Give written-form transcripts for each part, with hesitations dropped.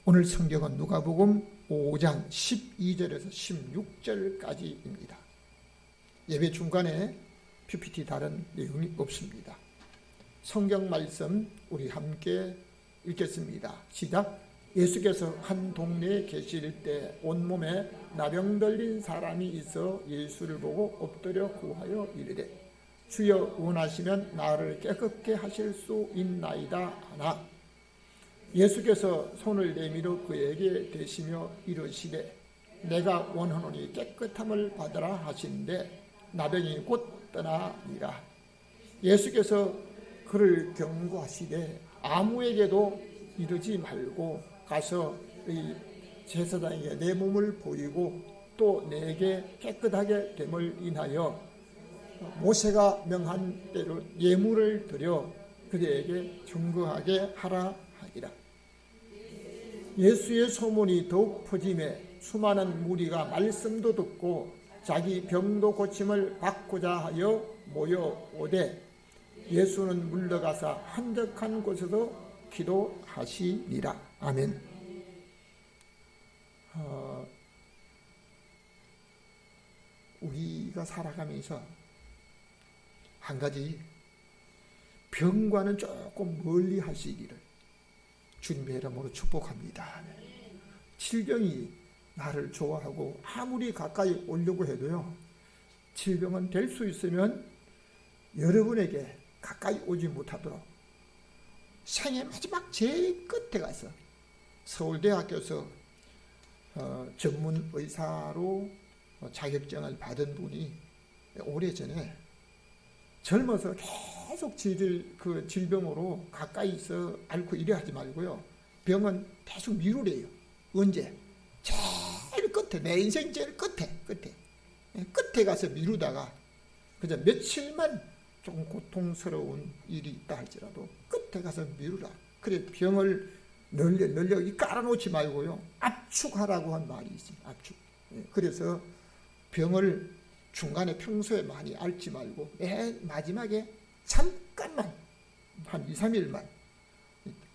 오늘 성경은 누가복음 5장 12절에서 16절까지입니다. 예배 중간에 PPT 다른 내용이 없습니다. 성경 말씀 우리 함께 읽겠습니다. 시작. 예수께서 한 동네에 계실 때 온몸에 나병 들린 사람이 있어 예수를 보고 엎드려 구하여 이르되 주여 원하시면 나를 깨끗게 하실 수 있나이다 하나 예수께서 손을 내밀어 그에게 대시며 이르시되 내가 원하노니 깨끗함을 받으라 하시는데 나병이 곧 떠나니라. 예수께서 그를 경고하시되 아무에게도 이르지 말고 가서 이 제사장에게 내 몸을 보이고 또 내게 깨끗하게 됨을 인하여 모세가 명한 대로 예물을 드려 그들에게 증거하게 하라 하니라. 예수의 소문이 더욱 퍼지매 수많은 무리가 말씀도 듣고 자기 병도 고침을 받고자 하여 모여오되 예수는 물러가사 한적한 곳에서 기도하시니라. 아멘. 우리가 살아가면서 한 가지 병과는 조금 멀리 하시기를 주님의 이름으로 축복합니다. 질병이 나를 좋아하고 아무리 가까이 오려고 해도요, 질병은 될 수 있으면 여러분에게 가까이 오지 못하도록 생애 마지막 제일 끝에 가서 서울대학교에서 전문 의사로 자격증을 받은 분이 오래전에 젊어서 계속 그 질병으로 가까이서 앓고 이래 하지 말고요. 병은 계속 미루래요. 언제? 제일 끝에, 내 인생 제일 끝에 가서 미루다가 그저 며칠만 조금 고통스러운 일이 있다 할지라도 끝에 가서 미루라. 그래 병을 널려 깔아놓지 말고요. 압축하라고 한 말이 있습니다. 압축. 그래서 병을 중간에 평소에 많이 앓지 말고 맨 마지막에 잠깐만 한 2, 3일만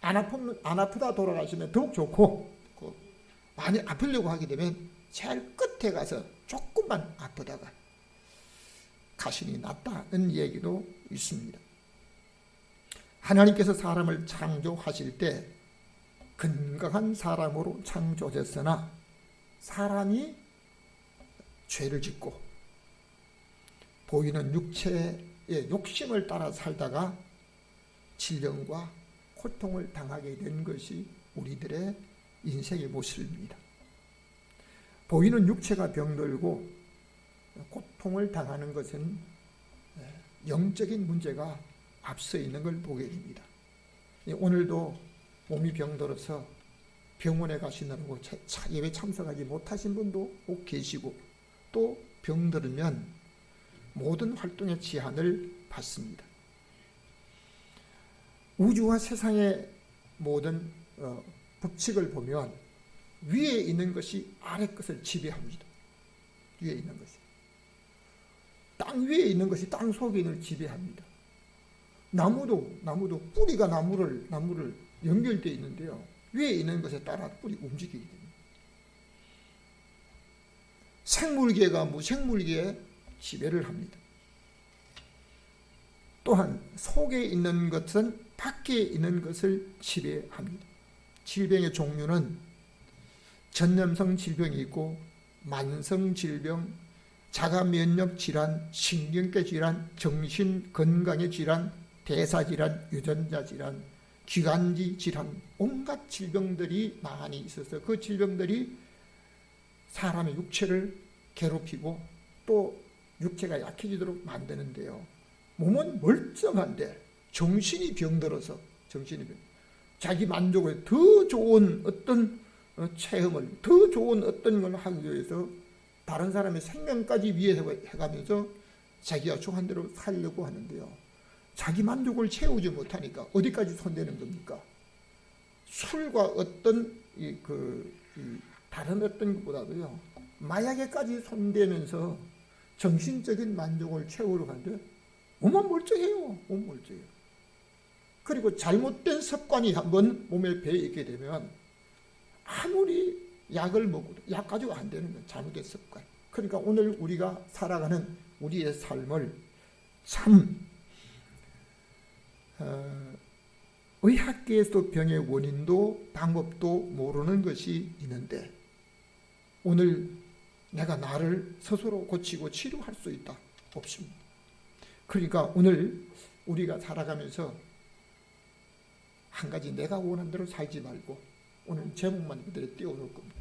안 아프다 돌아가시면 더욱 좋고 많이 아프려고 하게 되면 제일 끝에 가서 조금만 아프다가 가신이 낫다는 얘기도 있습니다. 하나님께서 사람을 창조하실 때 건강한 사람으로 창조하셨으나 사람이 죄를 짓고 보이는 육체의 욕심을 따라 살다가 질병과 고통을 당하게 된 것이 우리들의 인생의 모습입니다. 보이는 육체가 병들고 고통을 당하는 것은 영적인 문제가 앞서 있는 걸 보게 됩니다. 오늘도 몸이 병들어서 병원에 가시느라고 예배 참석하지 못하신 분도 꼭 계시고 또 병들면 모든 활동의 제한을 받습니다. 우주와 세상의 모든 법칙을 보면 위에 있는 것이 아래 것을 지배합니다. 위에 있는 것이. 땅 위에 있는 것이 땅 속에 있는 것을 지배합니다. 나무도 뿌리가 나무를 연결되어 있는데요. 위에 있는 것에 따라 뿌리 움직이게 됩니다. 생물계가 무생물계에 지배를 합니다. 또한 속에 있는 것은 밖에 있는 것을 지배합니다. 질병의 종류는 전염성 질병이 있고 만성 질병, 자가면역 질환, 신경계 질환, 정신건강의 질환, 대사질환, 유전자 질환, 기관지 질환, 온갖 질병들이 많이 있어서 그 질병들이 사람의 육체를 괴롭히고 또 육체가 약해지도록 만드는데요. 몸은 멀쩡한데 정신이 병들어서 자기 만족에 더 좋은 어떤 체험을, 더 좋은 어떤 걸 하기 위해서 다른 사람의 생명까지 위해서 해가면서 자기가 좋아하는 대로 살려고 하는데요. 자기 만족을 채우지 못하니까 어디까지 손대는 겁니까? 술과 어떤 다른 어떤 것보다도요, 마약에까지 손대면서 정신적인 만족을 채우러 가는데 몸은 멀쩡해요. 그리고 잘못된 습관이 한번 몸에 배어 있게 되면 아무리 약을 먹어도 약 가지고 안 되는 건 잘못된 습관. 그러니까 오늘 우리가 살아가는 우리의 삶을 참 의학계에서도 병의 원인도 방법도 모르는 것이 있는데 오늘 내가 나를 스스로 고치고 치료할 수 있다? 없습니다. 그러니까 오늘 우리가 살아가면서 한 가지 내가 원하는 대로 살지 말고 오늘 제목만 그대로 띄워놓을 겁니다.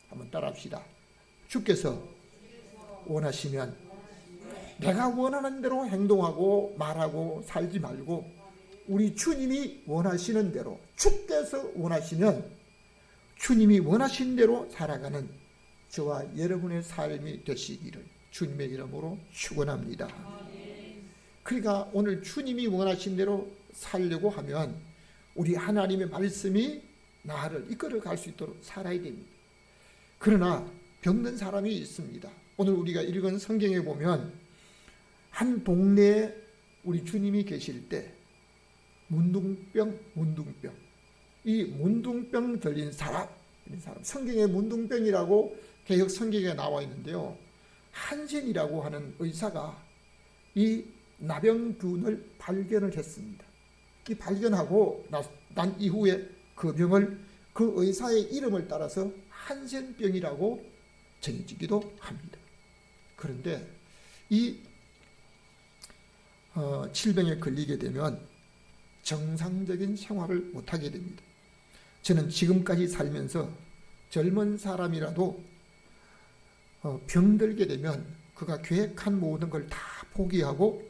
한번 따라합시다. 주께서 원하시면 내가 원하는 대로 행동하고 말하고 살지 말고 우리 주님이 원하시는 대로 주께서 원하시면 주님이 원하신 대로 살아가는 저와 여러분의 삶이 되시기를 주님의 이름으로 축원합니다. 그러니까 오늘 주님이 원하신 대로 살려고 하면 우리 하나님의 말씀이 나를 이끌어 갈 수 있도록 살아야 됩니다. 그러나 병든 사람이 있습니다. 오늘 우리가 읽은 성경에 보면 한 동네에 우리 주님이 계실 때 문둥병 이 문둥병 들린 사람 성경에 문둥병이라고 개역 성경에 나와 있는데요. 한센이라고 하는 의사가 이 나병균을 발견을 했습니다. 이 발견하고 난 이후에 그 병을 그 의사의 이름을 따라서 한센병이라고 정해지기도 합니다. 그런데 이 질병에 걸리게 되면 정상적인 생활을 못하게 됩니다. 저는 지금까지 살면서 젊은 사람이라도 병들게 되면 그가 계획한 모든 걸 다 포기하고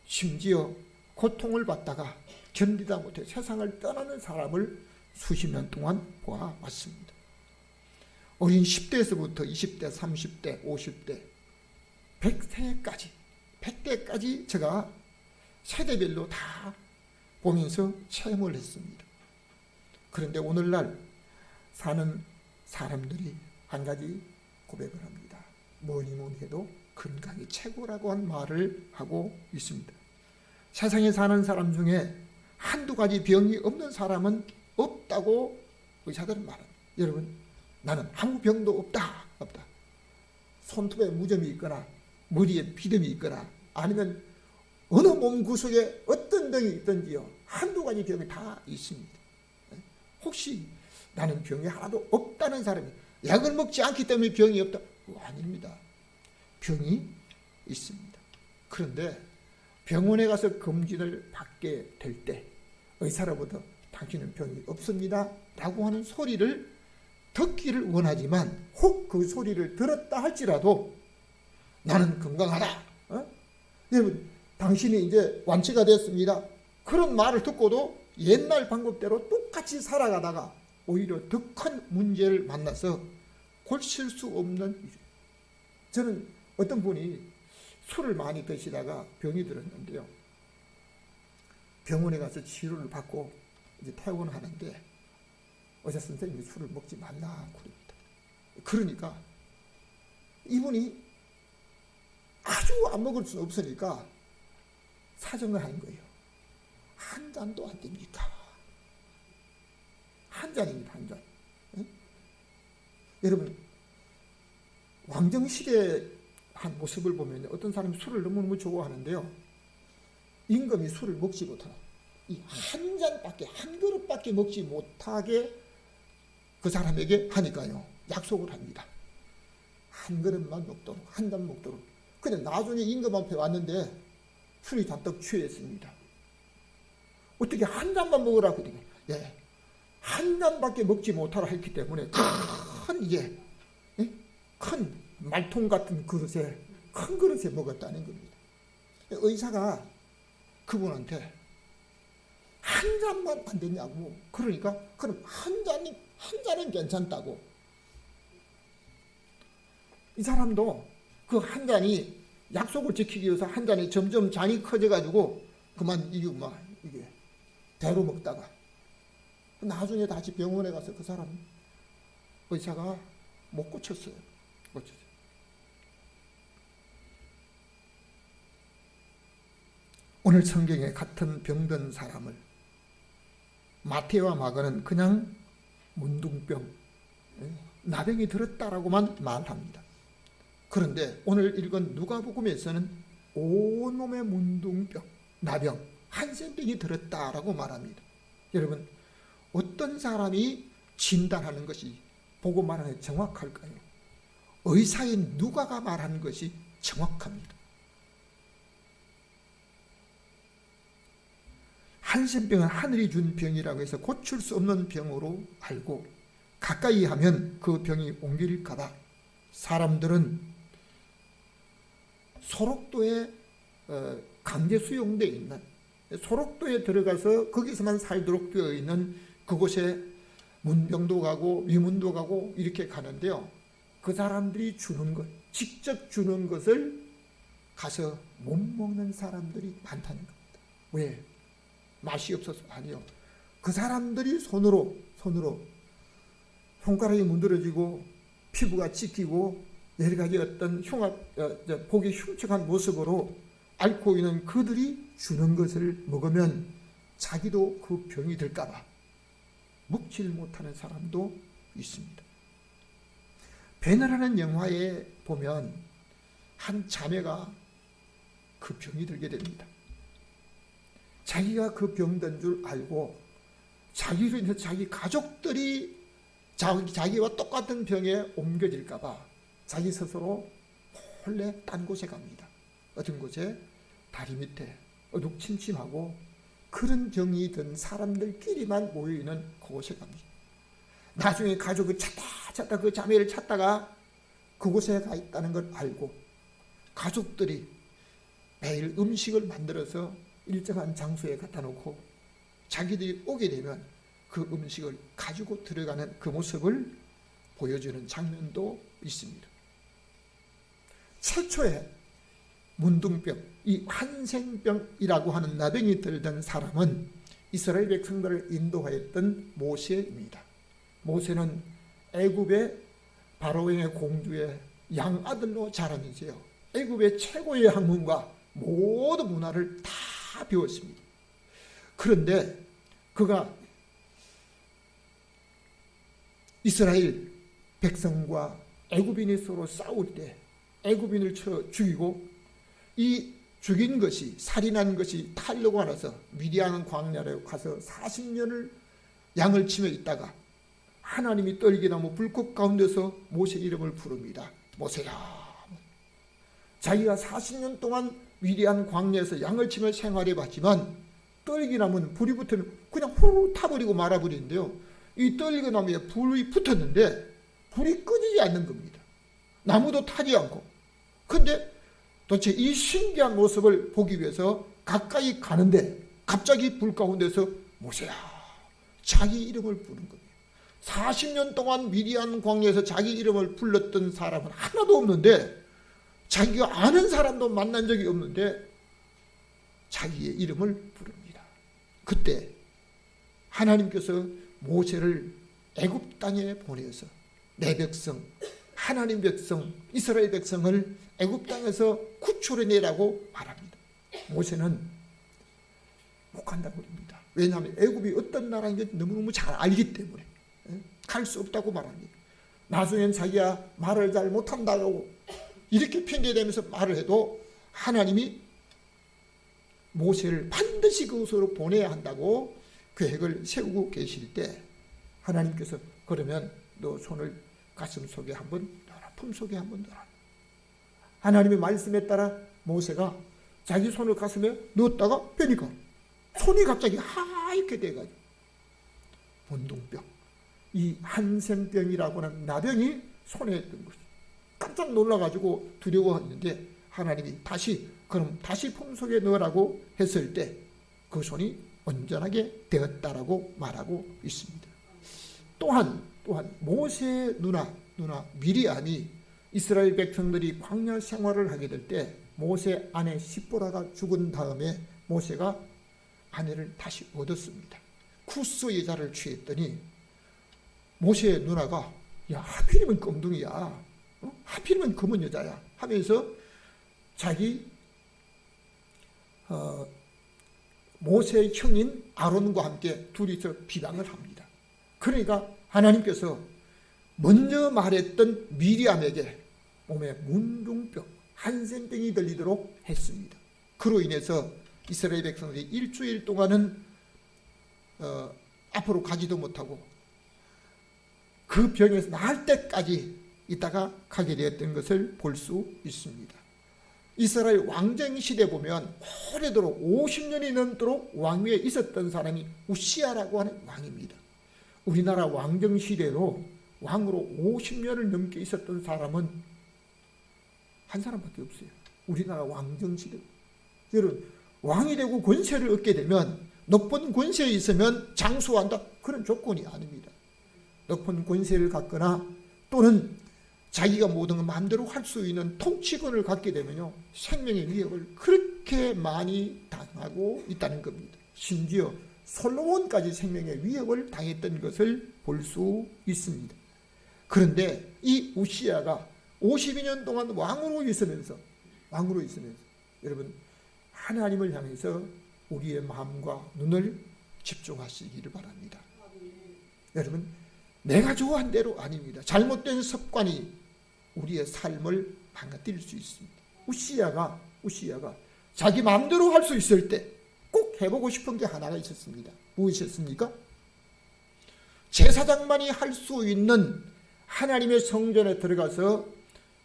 심지어 고통을 받다가 견디다 못해 세상을 떠나는 사람을 수십 년 동안 보아왔습니다. 어린 10대에서부터 20대, 30대, 50대, 100세까지 제가 세대별로 다 보면서 체험을 했습니다. 그런데 오늘날 사는 사람들이 한 가지 고백을 합니다. 뭐니 해도 건강이 최고라고 한 말을 하고 있습니다. 세상에 사는 사람 중에 한두 가지 병이 없는 사람은 없다고 의사들은 말합니다. 여러분, 나는 아무 병도 없다. 손톱에 무좀이 있거나 머리에 비듬이 있거나 아니면 어느 몸 구석에 어떤 병이 있든지요. 한두 가지 병이 다 있습니다. 혹시 나는 병이 하나도 없다는 사람이 약을 먹지 않기 때문에 병이 없다? 아닙니다. 병이 있습니다. 그런데 병원에 가서 검진을 받게 될 때 의사로부터 당신은 병이 없습니다 라고 하는 소리를 듣기를 원하지만 혹 그 소리를 들었다 할지라도 나는 건강하다. 여러분, 당신이 이제 완치가 됐습니다. 그런 말을 듣고도 옛날 방법대로 똑같이 살아가다가 오히려 더 큰 문제를 만나서 고칠 수 없는 일. 저는 어떤 분이 술을 많이 드시다가 병이 들었는데요. 병원에 가서 치료를 받고 이제 퇴원을 하는데 의사 선생님이 술을 먹지 말라 그럽니다. 그러니까 이분이 아주 안 먹을 수 없으니까 사정을 하는 거예요. 한 잔도 안 됩니까? 한 잔입니다, 한 잔. 응? 여러분, 왕정시대 한 모습을 보면 어떤 사람이 술을 너무너무 좋아하는데요. 임금이 술을 먹지 못하나 이 한 잔밖에, 한 그릇밖에 먹지 못하게 그 사람에게 하니까요. 약속을 합니다. 한 그릇만 먹도록, 한 잔 먹도록. 근데 나중에 임금 앞에 왔는데 술이 잔뜩 취했습니다. 어떻게 한 잔만 먹으라 그러더니 한 잔밖에 먹지 못하라 했기 때문에 큰 말통 같은 그릇에, 큰 그릇에 먹었다는 겁니다. 의사가 그분한테 한 잔만 안 되냐고. 그러니까 그럼 한 잔은 괜찮다고. 이 사람도 그 한 잔이 약속을 지키기 위해서 한 잔이 점점 잔이 커져가지고 그만 이게 배로 먹다가 나중에 다시 병원에 가서 그 사람 의사가 못 고쳤어요. 오늘 성경에 같은 병든 사람을 마태와 마가는 그냥 문둥병, 나병이 들었다라고만 말합니다. 그런데 오늘 읽은 누가복음에서는 온몸의 문둥병, 나병, 한센병이 들었다라고 말합니다. 여러분, 어떤 사람이 진단하는 것이 보고 말하는 게 정확할까요? 의사인 누가가 말하는 것이 정확합니다. 한센병은 하늘이 준 병이라고 해서 고칠 수 없는 병으로 알고 가까이 하면 그 병이 옮길까봐 사람들은 소록도에 강제 수용되어 있는, 소록도에 들어가서 거기서만 살도록 되어 있는 그곳에 문병도 가고 위문도 가고 이렇게 가는데요, 그 사람들이 주는 것, 직접 주는 것을 가서 못 먹는 사람들이 많다는 겁니다. 왜? 맛이 없어서? 아니요. 그 사람들이 손으로 손가락이 문드러지고 피부가 찢기고 여러 가지 어떤 보기 흉측한 모습으로 앓고 있는 그들이 주는 것을 먹으면 자기도 그 병이 들까봐 먹지를 못하는 사람도 있습니다. 배너라는 영화에 보면 한 자매가 그 병이 들게 됩니다. 자기가 그 병든 줄 알고 자기로 인해서 자기 가족들이 자기와 똑같은 병에 옮겨질까봐 자기 스스로 몰래 딴 곳에 갑니다. 어떤 곳에? 다리 밑에 어둑침침하고 그런 병이 든 사람들끼리만 모여있는 그곳에 갑니다. 나중에 가족을 찾다 그 자매를 찾다가 그곳에 가 있다는 걸 알고 가족들이 매일 음식을 만들어서 일정한 장소에 갖다 놓고 자기들이 오게 되면 그 음식을 가지고 들어가는 그 모습을 보여주는 장면도 있습니다. 최초의 문둥병, 이 한센병이라고 하는 나병이 들던 사람은 이스라엘 백성들을 인도하였던 모세입니다. 모세는 애굽의 바로왕의 공주의 양아들로 자라면서요, 애굽의 최고의 학문과 모든 문화를 다 배웠습니다. 그런데 그가 이스라엘 백성과 애굽인이 서로 싸울 때 애굽인을 쳐 죽이고 이 죽인 것이, 살인한 것이 털려고 나서 미디안 광야로 가서 40년을 양을 치며 있다가 하나님이 떨기나무 불꽃 가운데서 모세 이름을 부릅니다. 모세야. 자기가 40년 동안 미디안 광야에서 양을 치며 생활해 봤지만 떨기나무는 불이 붙으면 그냥 후 타버리고 말아버리는데요, 이 떨기나무에 불이 붙었는데 불이 꺼지지 않는 겁니다. 나무도 타지 않고. 근데 도대체 이 신기한 모습을 보기 위해서 가까이 가는데 갑자기 불 가운데서 모세야, 자기 이름을 부른 겁니다. 40년 동안 미디안 광야에서 자기 이름을 불렀던 사람은 하나도 없는데, 자기가 아는 사람도 만난 적이 없는데 자기의 이름을 부릅니다. 그때 하나님께서 모세를 애굽 땅에 보내서 내 백성, 하나님 백성, 이스라엘 백성을 애굽 땅에서 구출해내라고 말합니다. 모세는 못 간다고 그럽니다. 왜냐하면 애굽이 어떤 나라인지 너무너무 잘 알기 때문에 갈 수 없다고 말합니다. 나중엔 자기가 말을 잘 못한다고 이렇게 핑계대면서 말을 해도 하나님이 모세를 반드시 그곳으로 보내야 한다고 계획을 세우고 계실 때 하나님께서 그러면 너 손을 가슴 속에 한번 넣어라, 품 속에 한번 넣어라. 하나님의 말씀에 따라 모세가 자기 손을 가슴에 넣었다가 빼니까 손이 갑자기 하얗게 돼가지고 문둥병, 이 한센병이라고 하는 나병이 손에 있던 것이 깜짝 놀라가지고 두려워했는데 하나님이 그럼 다시 품속에 넣으라고 했을 때 그 손이 온전하게 되었다라고 말하고 있습니다. 또한 모세의 누나 미리암이 이스라엘 백성들이 광야 생활을 하게 될 때 모세 아내 시보라가 죽은 다음에 모세가 아내를 다시 얻었습니다. 쿠스 여자를 취했더니 모세의 누나가 야, 하필이면 껌둥이야, 하필이면 검은 여자야 하면서 자기 모세의 형인 아론과 함께 둘이서 비방을 합니다. 그러니까 하나님께서 먼저 말했던 미리암에게 몸에 문둥병, 한센병이 들리도록 했습니다. 그로 인해서 이스라엘 백성들이 일주일 동안은 앞으로 가지도 못하고 그 병에서 나을 때까지 있다가 가게 되었던 것을 볼 수 있습니다. 이스라엘 왕정 시대 보면 오래도록 50년이 넘도록 왕위에 있었던 사람이 우시야라고 하는 왕입니다. 우리나라 왕정 시대로 왕으로 50년을 넘게 있었던 사람은 한 사람밖에 없어요. 우리나라 왕정 시대. 여러분, 왕이 되고 권세를 얻게 되면 높은 권세에 있으면 장수한다, 그런 조건이 아닙니다. 높은 권세를 갖거나 또는 자기가 모든 걸 마음대로 할 수 있는 통치권을 갖게 되면요, 생명의 위협을 그렇게 많이 당하고 있다는 겁니다. 심지어 솔로몬까지 생명의 위협을 당했던 것을 볼 수 있습니다. 그런데 이 우시야가 52년 동안 왕으로 있으면서 여러분, 하나님을 향해서 우리의 마음과 눈을 집중하시기를 바랍니다. 여러분, 내가 좋아한 대로 아닙니다. 잘못된 습관이 우리의 삶을 망가뜨릴 수 있습니다. 우시야가 자기 마음대로 할 수 있을 때 꼭 해보고 싶은 게 하나가 있었습니다. 무엇이었습니까? 제사장만이 할 수 있는 하나님의 성전에 들어가서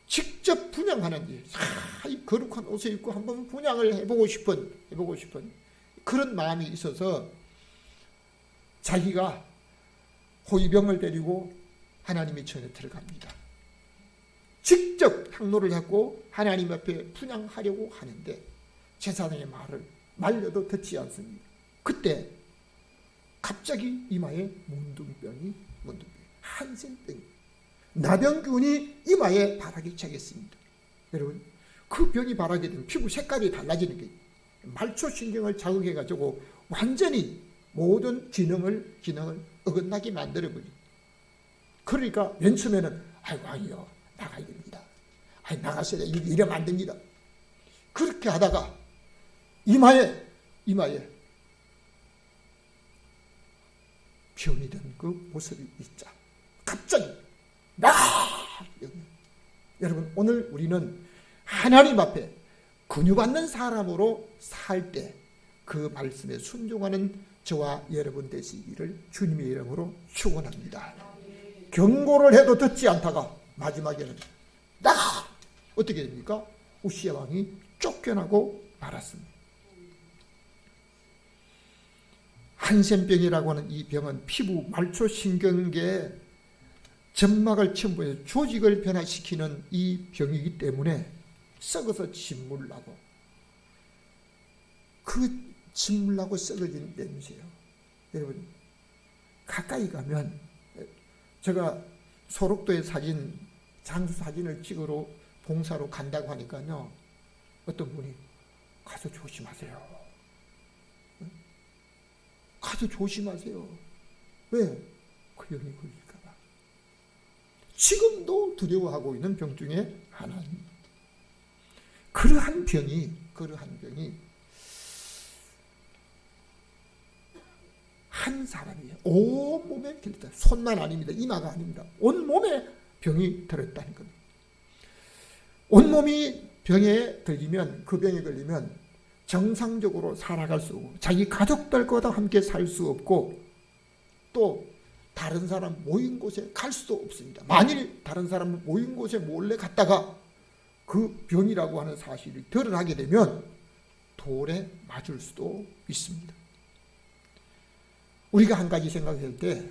직접 분향하는 일, 이 거룩한 옷을 입고 한번 분향을 해보고 싶은 그런 마음이 있어서 자기가 호위병을 데리고 하나님의 전에 들어갑니다. 직접 향로를 잡고 하나님 앞에 분향하려고 하는데 제사장의 말을 말려도 듣지 않습니다. 그때 갑자기 이마에 문둥병이 한센병이, 나병균이 이마에 발하기 시작했습니다. 여러분, 그 병이 발하게 되면 피부 색깔이 달라지는 게 말초신경을 자극해가지고 완전히 모든 기능을 어긋나게 만들어버려. 그러니까 맨 처음에는 왕이요, 나가야 됩니다. 나가셔야 돼. 이러면 안 됩니다. 그렇게 하다가 이마에 병이 든 그 모습이 있자 갑자기 여러분, 오늘 우리는 하나님 앞에 긍휼받는 사람으로 살 때 그 말씀에 순종하는 저와 여러분 되시기를 주님의 이름으로 축원합니다. 경고를 해도 듣지 않다가 마지막에는 나가! 어떻게 됩니까? 우시야 왕이 쫓겨나고 말았습니다. 한센병이라고 하는 이 병은 피부 말초신경계의 점막을 침범해서 조직을 변화시키는 이 병이기 때문에 썩어서 진물나고, 그 진물나고 썩어진 냄새요. 여러분, 가까이 가면, 제가 소록도의 장수 사진을 찍으러 봉사로 간다고 하니까요, 어떤 분이 가서 조심하세요. 가서 조심하세요. 왜? 그 병이 걸릴까봐. 지금도 두려워하고 있는 병 중에 하나입니다. 그러한 병이 한 사람이에요. 온몸에 길다. 손만 아닙니다. 이마가 아닙니다. 온몸에 병이 들었다는 겁니다. 온몸이 병에 걸리면, 그 병에 걸리면 정상적으로 살아갈 수 없고 자기 가족들과 함께 살 수 없고 또 다른 사람 모인 곳에 갈 수도 없습니다. 만일 다른 사람 모인 곳에 몰래 갔다가 그 병이라고 하는 사실이 드러나게 되면 돌에 맞을 수도 있습니다. 우리가 한 가지 생각할 때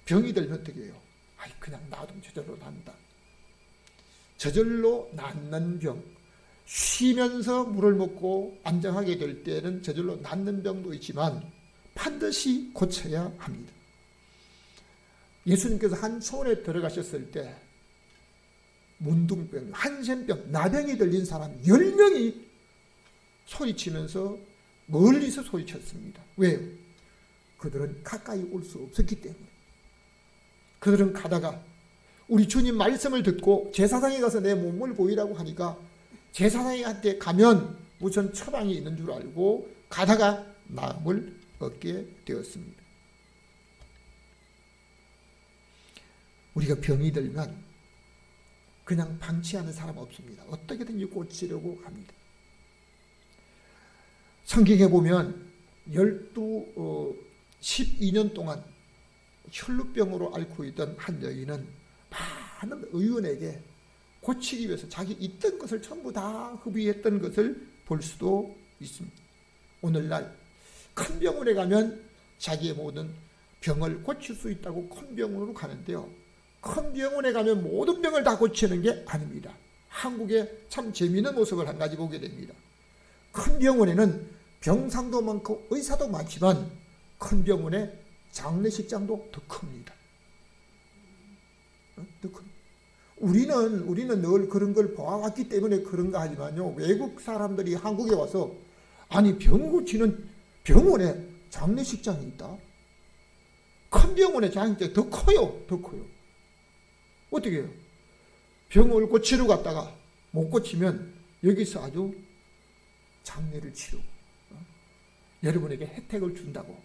병이 들면 어떻게 해요? 그냥 놔두면 저절로 난다. 저절로 낫는 병, 쉬면서 물을 먹고 안정하게 될 때는 저절로 낫는 병도 있지만 반드시 고쳐야 합니다. 예수님께서 한 소원에 들어가셨을 때 문둥병, 한센병, 나병이 들린 사람 10명이 소리치면서 멀리서 소리쳤습니다. 왜요? 그들은 가까이 올 수 없었기 때문에. 그들은 가다가 우리 주님 말씀을 듣고 제사장에 가서 내 몸을 보이라고 하니까 제사장한테 가면 무슨 처방이 있는 줄 알고 가다가 나음을 얻게 되었습니다. 우리가 병이 들면 그냥 방치하는 사람 없습니다. 어떻게든지 고치려고 합니다. 성경에 보면 12년 동안 혈루병으로 앓고 있던 한 여인은 많은 의원에게 고치기 위해서 자기 있던 것을 전부 다 흡의했던 것을 볼 수도 있습니다. 오늘날 큰 병원에 가면 자기의 모든 병을 고칠 수 있다고 큰 병원으로 가는데요. 큰 병원에 가면 모든 병을 다 고치는 게 아닙니다. 한국의 참 재미있는 모습을 한 가지 보게 됩니다. 큰 병원에는 병상도 많고 의사도 많지만 큰 병원에 장례식장도 더 큽니다. 더 큽니다. 우리는 늘 그런 걸 보아왔기 때문에 그런가 하지만요, 외국 사람들이 한국에 와서 아니 병 고치는 병원에 장례식장이 있다. 큰 병원에 장례식장이 더 커요. 더 커요. 어떻게 해요? 병을 고치러 갔다가 못 고치면 여기서 아주 장례를 치르고 여러분에게 혜택을 준다고.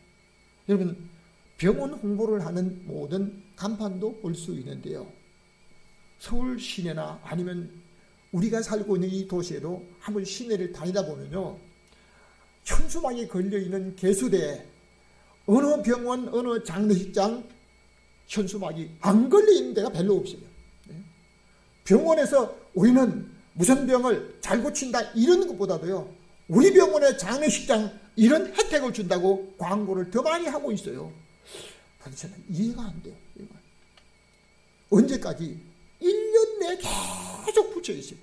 여러분 병원 홍보를 하는 모든 간판도 볼 수 있는데요. 서울 시내나 아니면 우리가 살고 있는 이 도시에도 한번 시내를 다니다 보면요, 현수막이 걸려있는 개수대에 어느 병원 어느 장례식장 현수막이 안 걸려있는 데가 별로 없어요. 병원에서 우리는 무슨 병을 잘 고친다 이런 것보다도요, 우리 병원의 장례식장 이런 혜택을 준다고 광고를 더 많이 하고 있어요. 저는 이해가 안 돼요. 언제까지 1년 내에 계속 붙여 있어요.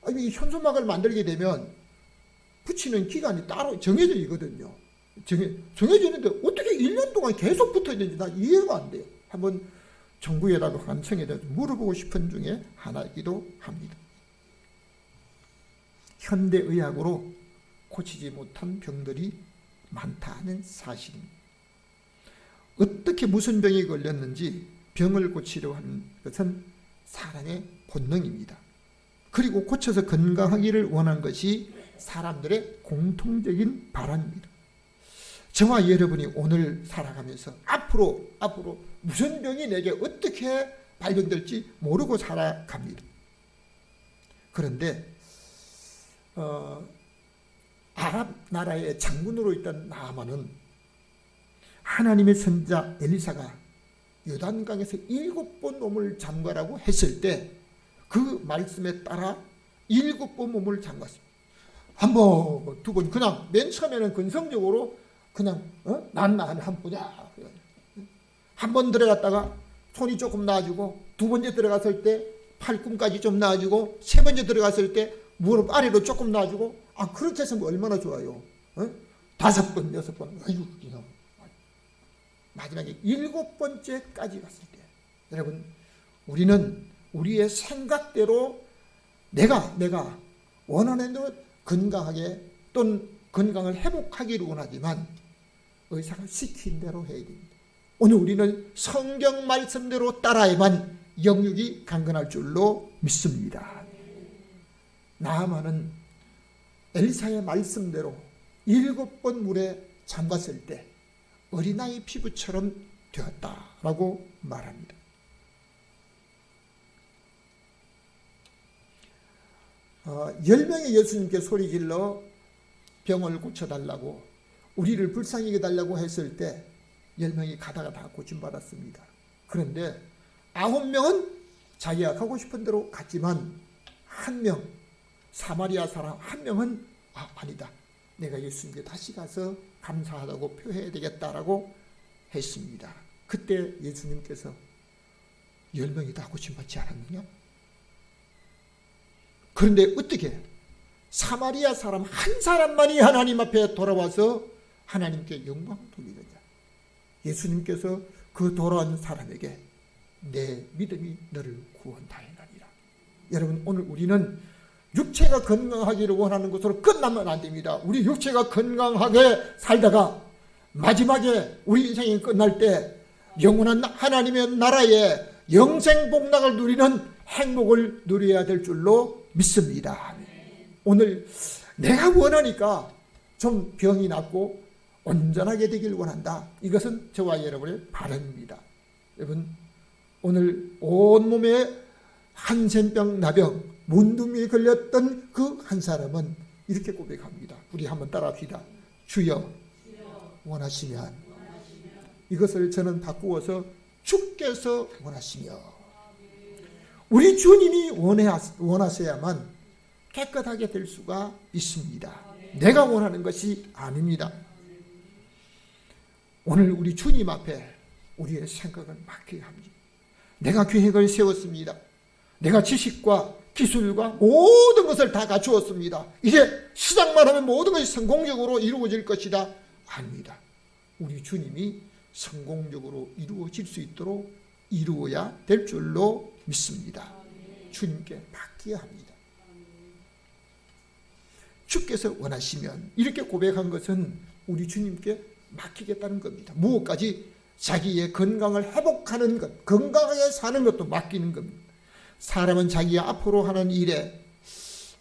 아니, 현수막을 만들게 되면 붙이는 기간이 따로 정해져 있거든요. 정해져 있는데 어떻게 1년 동안 계속 붙어 있는지 나 이해가 안 돼요. 한번 정부에다가 간청에 대해서 물어보고 싶은 중에 하나이기도 합니다. 현대의학으로 고치지 못한 병들이 많다는 사실입니다. 어떻게 무슨 병이 걸렸는지 병을 고치려 하는 것은 사람의 본능입니다. 그리고 고쳐서 건강하기를 원하는 것이 사람들의 공통적인 바람입니다. 저와 여러분이 오늘 살아가면서 앞으로 무슨 병이 내게 어떻게 발견될지 모르고 살아갑니다. 그런데 아랍 나라의 장군으로 있던 나아만은 하나님의 선자 엘리사가 요단강에서 7번 몸을 잠가라고 했을 때 그 말씀에 따라 7번 몸을 잠갔습니다. 한 번, 두 번, 그냥 맨 처음에는 근성적으로 그냥 난 한 분이야. 한 번 들어갔다가 손이 조금 나아지고, 두 번째 들어갔을 때 팔꿈까지 좀 나아지고, 세 번째 들어갔을 때 무릎 아래로 조금 나아지고, 그렇게 해서 얼마나 좋아요. 5번, 6번, 아이고, 마지막에 7번째까지 갔을 때, 여러분, 우리는 우리의 생각대로 내가 원하는 대로 건강하게 또는 건강을 회복하기를 원하지만 의사가 시킨 대로 해야 됩니다. 오늘 우리는 성경 말씀대로 따라야만 영육이 강건할 줄로 믿습니다. 나아만은 엘리사의 말씀대로 7번 물에 잠갔을 때 어린아이 피부처럼 되었다라고 말합니다. 10명의 예수님께 소리질러 병을 고쳐달라고, 우리를 불쌍히 해달라고 했을 때 10명이 가다가 다 고침받았습니다. 그런데 9명은 자기가 가고 싶은 대로 갔지만 한 명, 사마리아 사람 한 명은 아니다. 내가 예수님께 다시 가서 감사하다고 표해야 되겠다라고 했습니다. 그때 예수님께서 10명이 다 고침받지 않았느냐? 그런데 어떻게 사마리아 사람 한 사람만이 하나님 앞에 돌아와서 하나님께 영광을 돌리느냐? 예수님께서 그 돌아온 사람에게 내 믿음이 너를 구원하였느니라. 여러분, 오늘 우리는 육체가 건강하기를 원하는 것으로 끝나면 안 됩니다. 우리 육체가 건강하게 살다가 마지막에 우리 인생이 끝날 때 영원한 하나님의 나라에 영생복락을 누리는 행복을 누려야 될 줄로 믿습니다. 오늘 내가 원하니까 좀 병이 낫고 온전하게 되길 원한다. 이것은 저와 여러분의 바람입니다. 여러분, 오늘 온몸에 한센병 나병 문둥이에 걸렸던 그 한 사람은 이렇게 고백합니다. 우리 한번 따라합시다. 주여 원하시면, 이것을 저는 바꾸어서 주께서 원하시며, 우리 주님이 원하셔야만 깨끗하게 될 수가 있습니다. 내가 원하는 것이 아닙니다. 오늘 우리 주님 앞에 우리의 생각을 맡겨야 합니다. 내가 계획을 세웠습니다. 내가 지식과 기술과 모든 것을 다 갖추었습니다. 이제 시작만 하면 모든 것이 성공적으로 이루어질 것이다. 아닙니다. 우리 주님이 성공적으로 이루어질 수 있도록 이루어야 될 줄로 믿습니다. 주님께 맡겨야 합니다. 주께서 원하시면, 이렇게 고백한 것은 우리 주님께 맡기겠다는 겁니다. 무엇까지? 자기의 건강을 회복하는 것, 건강하게 사는 것도 맡기는 겁니다. 사람은 자기가 앞으로 하는 일에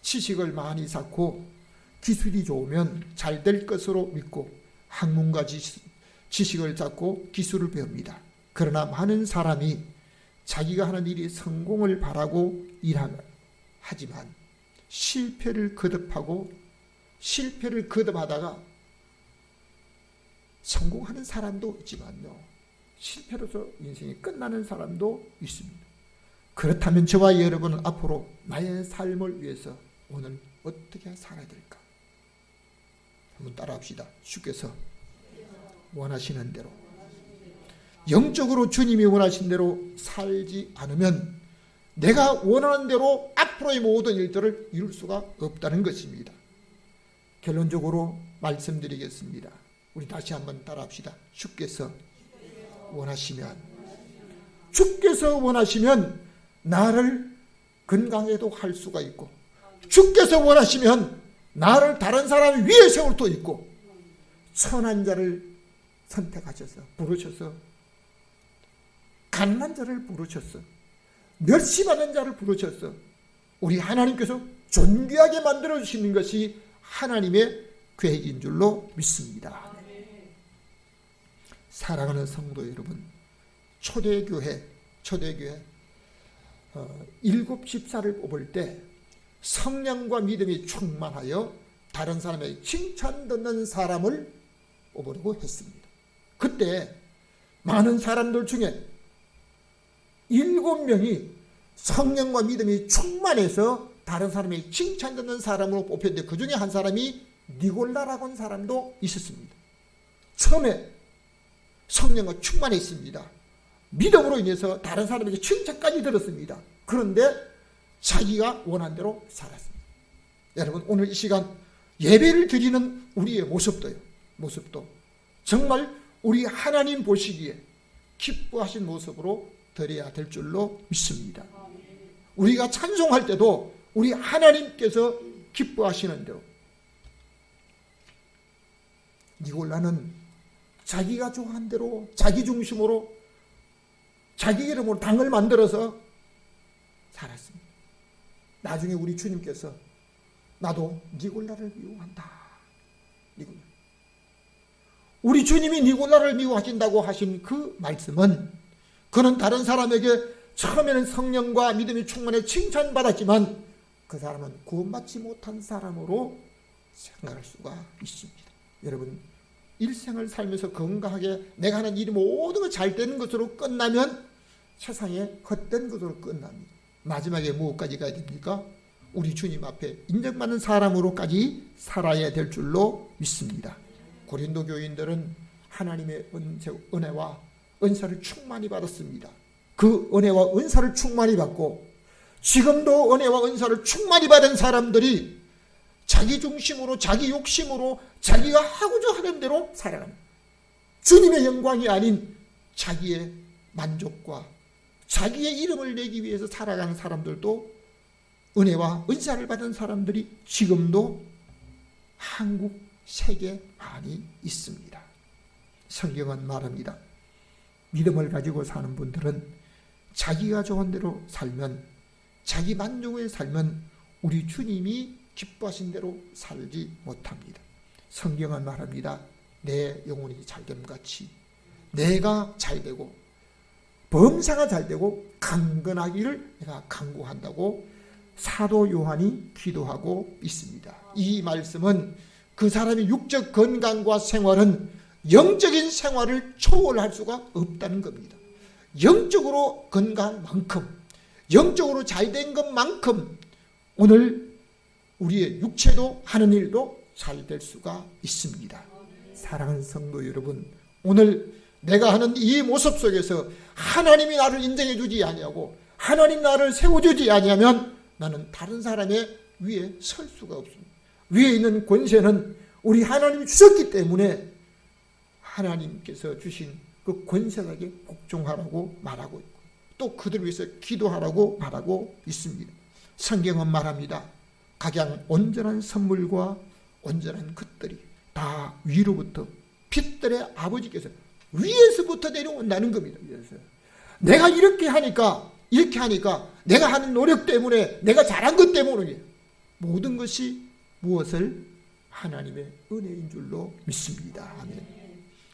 지식을 많이 쌓고 기술이 좋으면 잘 될 것으로 믿고 학문과 지식을 쌓고 기술을 배웁니다. 그러나 많은 사람이 자기가 하는 일이 성공을 바라고 하지만 실패를 거듭하다가 성공하는 사람도 있지만요, 실패로서 인생이 끝나는 사람도 있습니다. 그렇다면 저와 여러분은 앞으로 나의 삶을 위해서 오늘 어떻게 살아야 될까? 한번 따라합시다. 주께서 원하시는 대로, 영적으로 주님이 원하신 대로 살지 않으면 내가 원하는 대로 앞으로의 모든 일들을 이룰 수가 없다는 것입니다. 결론적으로 말씀드리겠습니다. 우리 다시 한번 따라합시다. 주께서 원하시면, 주께서 원하시면 나를 건강해도 할 수가 있고, 주께서 원하시면 나를 다른 사람 위에 세울 수도 있고, 선한 자를 선택하셔서 부르셔서, 가난한 자를 부르셔서, 멸시받는 자를 부르셔서 우리 하나님께서 존귀하게 만들어주시는 것이 하나님의 계획인 줄로 믿습니다. 사랑하는 성도 여러분, 초대교회 7 집사를 뽑을 때 성령과 믿음이 충만하여 다른 사람의 칭찬 듣는 사람을 뽑으려고 했습니다. 그때 많은 사람들 중에 7명이 성령과 믿음이 충만해서 다른 사람의 칭찬 듣는 사람으로 뽑혔는데, 그 중에 한 사람이 니골라라고 하는 사람도 있었습니다. 처음에 성령과 충만했습니다. 믿음으로 인해서 다른 사람에게 칭찬까지 들었습니다. 그런데 자기가 원한 대로 살았습니다. 여러분, 오늘 이 시간 예배를 드리는 우리의 모습도 정말 우리 하나님 보시기에 기뻐하신 모습으로 드려야 될 줄로 믿습니다. 우리가 찬송할 때도 우리 하나님께서 기뻐하시는 대로, 니골라는 자기가 좋아한 대로 자기 중심으로 자기 이름으로 당을 만들어서 살았습니다. 나중에 우리 주님께서 나도 니골라를 미워한다. 니골라. 우리 주님이 니골라를 미워하신다고 하신 그 말씀은, 그는 다른 사람에게 처음에는 성령과 믿음이 충만해 칭찬받았지만 그 사람은 구원받지 못한 사람으로 생각할 수가 있습니다. 여러분, 일생을 살면서 건강하게 내가 하는 일이 모든 것 잘 되는 것으로 끝나면 세상에 헛된 것으로 끝납니다. 마지막에 무엇까지 가야 됩니까? 우리 주님 앞에 인정받는 사람으로까지 살아야 될 줄로 믿습니다. 고린도 교인들은 하나님의 은혜와 은사를 충만히 받았습니다. 그 은혜와 은사를 충만히 받고 지금도 은혜와 은사를 충만히 받은 사람들이 자기 중심으로, 자기 욕심으로, 자기가 하고자 하는 대로 살아갑니다. 주님의 영광이 아닌 자기의 만족과 자기의 이름을 내기 위해서 살아가는 사람들도, 은혜와 은사를 받은 사람들이 지금도 한국, 세계 많이 있습니다. 성경은 말합니다. 믿음을 가지고 사는 분들은 자기가 좋은 대로 살면, 자기 만족에 살면 우리 주님이 기뻐하신 대로 살지 못합니다. 성경은 말합니다. 내 영혼이 잘됨같이 내가 잘되고 범사가 잘 되고 강건하기를 내가 간구한다고 사도 요한이 기도하고 있습니다. 이 말씀은 그 사람의 육적 건강과 생활은 영적인 생활을 초월할 수가 없다는 겁니다. 영적으로 건강한 만큼, 영적으로 잘된 것만큼 오늘 우리의 육체도 하는 일도 잘 될 수가 있습니다. 사랑하는 성도 여러분, 오늘 내가 하는 이 모습 속에서 하나님이 나를 인정해 주지 아니하고 하나님 나를 세워주지 아니하면 나는 다른 사람의 위에 설 수가 없습니다. 위에 있는 권세는 우리 하나님이 주셨기 때문에 하나님께서 주신 그 권세에게 복종하라고 말하고 있고 또 그들 위해서 기도하라고 말하고 있습니다. 성경은 말합니다. 각양 온전한 선물과 온전한 것들이 다 위로부터 빛들의 아버지께서 위에서부터 내려온다는 겁니다. 위에서. 내가 이렇게 하니까 내가 하는 노력 때문에 내가 잘한 것 때문에 모든 것이 무엇을 하나님의 은혜인 줄로 믿습니다. 아멘.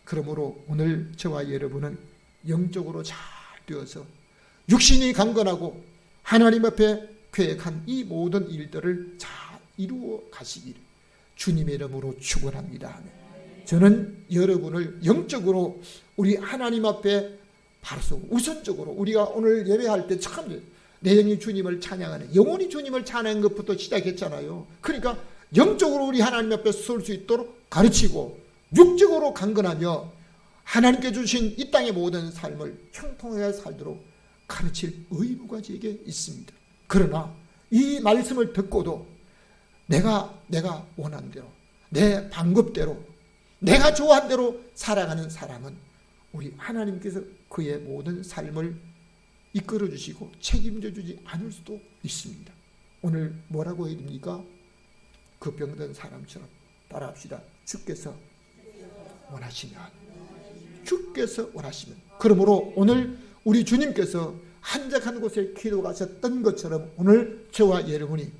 그러므로 오늘 저와 여러분은 영적으로 잘 되어서 육신이 강건하고 하나님 앞에 계획한 이 모든 일들을 잘 이루어 가시기를 주님의 이름으로 축원합니다. 아멘. 저는 여러분을 영적으로 우리 하나님 앞에 바로 서고 우선적으로 우리가 오늘 예배할 때 참 내 영이 주님을 찬양하는 영혼이 주님을 찬양하는 것부터 시작했잖아요. 그러니까 영적으로 우리 하나님 앞에 설 수 있도록 가르치고 육적으로 강건하며 하나님께 주신 이 땅의 모든 삶을 형통하게 살도록 가르칠 의무가 제게 있습니다. 그러나 이 말씀을 듣고도 내가 원하는 대로 내 방법대로 내가 좋아한 대로 살아가는 사람은 우리 하나님께서 그의 모든 삶을 이끌어 주시고 책임져 주지 않을 수도 있습니다. 오늘 뭐라고 해야 됩니까? 그 병든 사람처럼 따라합시다. 주께서 원하시면 그러므로 오늘 우리 주님께서 한적한 곳에 기도 가셨던 것처럼 오늘 저와 여러분이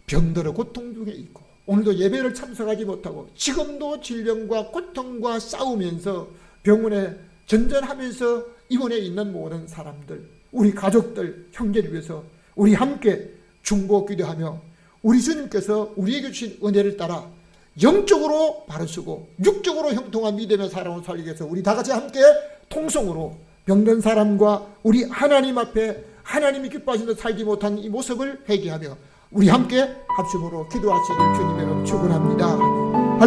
병들어 고통 중에 있고 오늘도 예배를 참석하지 못하고 지금도 질병과 고통과 싸우면서 병원에 전전하면서 입원해 있는 모든 사람들, 우리 가족들, 형제를 위해서 우리 함께 중보 기도하며 우리 주님께서 우리에게 주신 은혜를 따라 영적으로 바르시고 육적으로 형통한 믿음의 사람을 살리기 위해서 우리 다 같이 함께 통성으로 병든 사람과 우리 하나님 앞에 하나님이 기뻐하시는 살지 못한 이 모습을 회개하며 우리 함께 합심으로 기도하시길 주님의 이름으로 축원합니다.